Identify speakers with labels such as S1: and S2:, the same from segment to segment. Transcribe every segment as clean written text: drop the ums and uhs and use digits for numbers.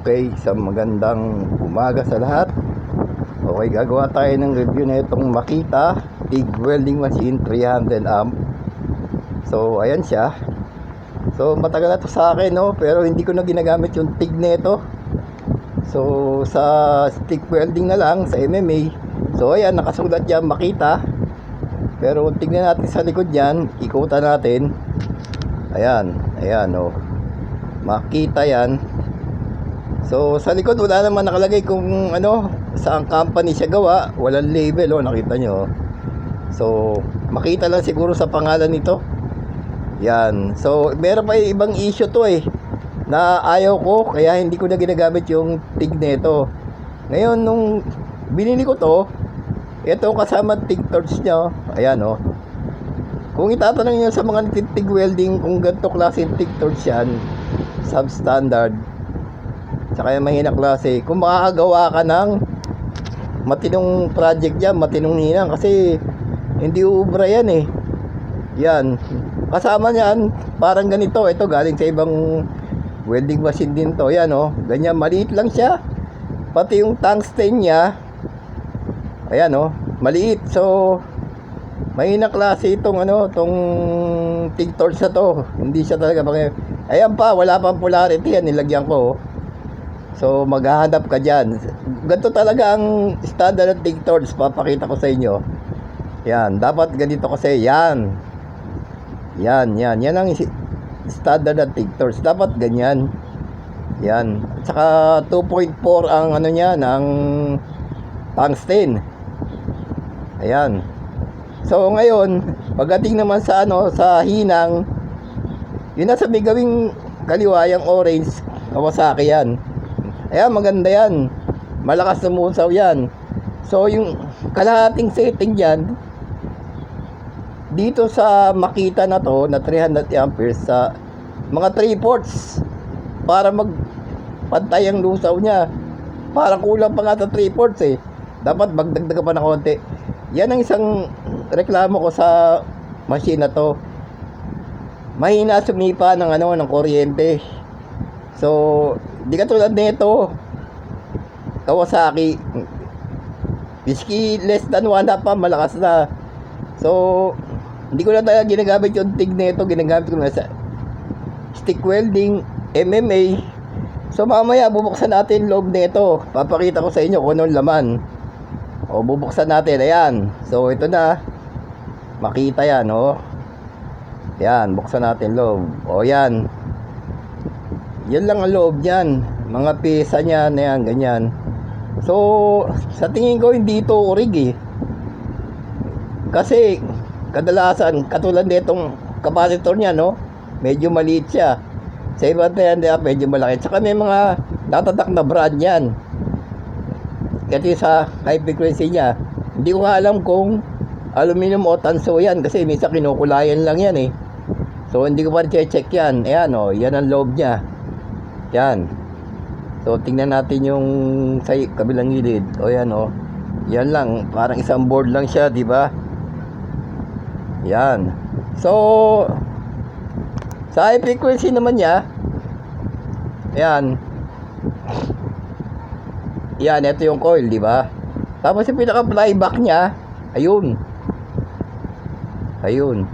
S1: Okay, isang magandang umaga sa lahat. Okay, gagawa tayo ng review na itong Makita TIG welding machine 300 amp. So, ayan siya. So, matagal na to sa akin, no? Pero hindi ko na ginagamit yung TIG nito. So, sa stick welding na lang, sa MMA. So, ayan, nakasulat dyan Makita. Pero tignan natin sa likod yan, ikutan natin. Ayan, ayan, oh. Makita yan. So sa likod wala naman nakalagay kung ano, saang company siya gawa, walang label, oh, nakita nyo. So makita lang siguro sa pangalan nito. Yan. So meron pa ibang issue to na ayaw ko, kaya hindi ko na ginagamit yung TIG nito. Ngayon nung binili ko to, ito kasama TIG torch nya, oh. Ayan, oh. Kung itatanong niyo sa mga TIG welding kung ganito klase TIG torch yan, substandard, saka yung mahina klase, kung makakagawa ka ng matinong project dyan, matinong hinang, kasi hindi ubra yan yan, kasama niyan parang ganito, ito galing sa ibang welding machine din to, yan, oh, ganyan, maliit lang siya, pati yung tungsten nya, ayan, oh, maliit. So mahina klase itong itong TIG torch na to, hindi siya talaga ayan pa, wala pang polarity yan, nilagyan ko. So maghahanap ka dyan. Ganito talaga ang standard ng TIG torch. Papakita ko sa inyo. Yan, dapat ganito kasi. Yan ang standard ng TIG torch. Dapat ganyan. Yan. At saka 2.4 ang ano niya, ng tungsten. Ayan. So ngayon, pagdating naman sa sa hinang, yun na sa may gawing kaliwa, yung orange, Kawasaki yan. Ayan, maganda yan. Malakas na musaw yan. So, yung kalahating setting dyan, dito sa Makita na to, na 300 amperes, sa mga 3/4, para magpantay ang lusaw niya. Para kulang pa nga sa 3/4 Dapat magdagdag pa na konti. Yan ang isang reklamo ko sa machine na to. Mahina sumipa ng ng kuryente. So, di katulad nito, Kawasaki, whiskey less than 1 pa, malakas na. So, hindi ko na talaga ginagamit yung TIG nito, ginagamit ko na sa stick welding, MMA. So, mamaya bubuksan natin loob nito. Papakita ko sa inyo kung anong laman. O, bubuksan natin, ayan. So, ito na. Makita yan, oh. Yan, buksan natin loob. O, yan. Yan lang ang loob niyan. Mga pisa niya na yan, ganyan. So, sa tingin ko hindi ito orig kasi kadalasan, katulad nitong capacitor niya, no? Medyo maliit siya. Sa iba na yan, medyo malaki. Saka may mga natatak na brand yan. Kasi sa high frequency niya, hindi ko nga alam kung aluminum o tanso yan. Kasi minsan kinukulayan lang yan So, hindi ko pa check yan. Ayan, oh, yan ang loob niya. Yan. So tingnan natin yung sa kabilang gilid. O yan, oh. Yan lang, parang isang board lang siya, di ba? Yan. So sa high frequency naman niya, yan. Yan, ito yung coil, di ba? Tapos yung pinaka flyback niya, ayun. Ayun.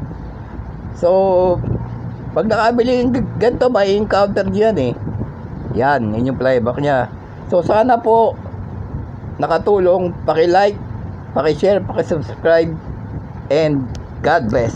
S1: So pag nakabili yung ganito, may encounter diyan Yan, yun yung playback niya. So sana po nakatulong. Paki-like, paki-share, paki-subscribe, and God bless.